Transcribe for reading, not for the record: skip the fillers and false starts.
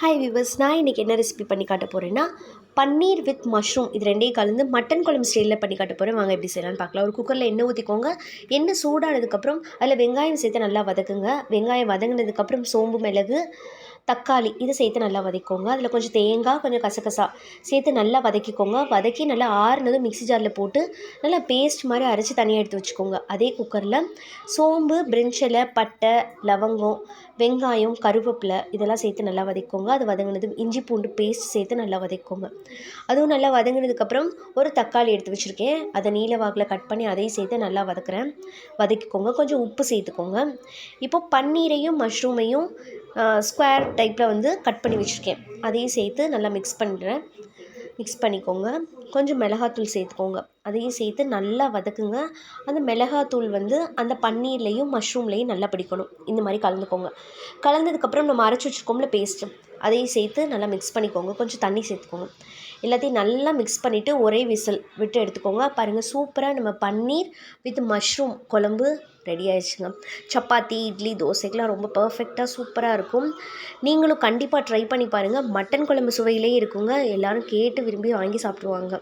Hi viewers, நான் இன்றைக்கி என்ன ரெசிபி பண்ணி காட்ட போகிறேன்னா பன்னீர் வித் மஷ்ரூம் இது ரெண்டையும் கலந்து மட்டன் குழம்பு ஸ்டைலில் பண்ணி காட்ட போகிறேன். வாங்க எப்படி செய்யலாம்னு பார்க்கலாம். ஒரு குக்கரில் எண்ணெய் ஊற்றிக்கோங்க. எண்ணெய் சூடானதுக்கப்புறம் அதில் வெங்காயம் சேர்த்து நல்லா வதக்குங்க. வெங்காயம் வதங்கினதுக்கப்புறம் சோம்பு, மிளகு, தக்காளி இதை சேர்த்து நல்லா வதக்கிக்கோங்க. அதில் கொஞ்சம் தேங்காய், கொஞ்சம் கசகசா சேர்த்து நல்லா வதக்கிக்கோங்க. வதக்கி நல்லா ஆறுனதும் மிக்ஸி ஜாரில் போட்டு நல்லா பேஸ்ட் மாதிரி அரைச்சி தனியாக எடுத்து வச்சுக்கோங்க. அதே குக்கரில் சோம்பு, பிரிஞ்சி இலை, பட்டை, லவங்கம், வெங்காயம், கருவேப்பிலை இதெல்லாம் சேர்த்து நல்லா வதக்கிக்கோங்க. அது வதங்கினதும் இஞ்சி பூண்டு பேஸ்ட் சேர்த்து நல்லா வதக்கிக்கோங்க. அதுவும் நல்லா வதங்கினதுக்கப்புறம் ஒரு தக்காளி எடுத்து வச்சுருக்கேன். அதை நீல வாக்கில் கட் பண்ணி அதையும் சேர்த்து நல்லா வதக்கிக்கோங்க. கொஞ்சம் உப்பு சேர்த்துக்கோங்க. இப்போது பன்னீரையும் மஷ்ரூமையும் ஸ்கொயர் டைப்பில் கட் பண்ணி வச்சுருக்கேன். அதையும் சேர்த்து நல்லா மிக்ஸ் பண்ணிக்கோங்க. கொஞ்சம் மிளகாத்தூள் சேர்த்துக்கோங்க. அதையும் சேர்த்து நல்லா வதக்குங்க. அந்த மிளகாத்தூள் அந்த பன்னீர்லேயும் மஷ்ரூம்லேயும் நல்லா பிடிக்கணும். இந்த மாதிரி கலந்துக்கோங்க. கலந்ததுக்கப்புறம் நம்ம அரைச்சி வச்சுருக்கோம்ல பேஸ்ட்டு, அதையும் சேர்த்து நல்லா மிக்ஸ் பண்ணிக்கோங்க. கொஞ்சம் தண்ணி சேர்த்துக்கோங்க. எல்லாத்தையும் நல்லா மிக்ஸ் பண்ணிவிட்டு ஒரே விசில் விட்டு எடுத்துக்கோங்க. பாருங்கள், சூப்பராக நம்ம பன்னீர் வித் மஷ்ரூம் குழம்பு ரெடி ஆயிடுச்சுங்க. சப்பாத்தி, இட்லி, தோசைக்கெலாம் ரொம்ப பர்ஃபெக்டாக சூப்பராக இருக்கும். நீங்களும் கண்டிப்பாக ட்ரை பண்ணி பாருங்கள். மட்டன் குழம்பு சுவையிலே இருக்குங்க. எல்லோரும் கேட்டு விரும்பி வாங்கி சாப்பிடுவாங்க.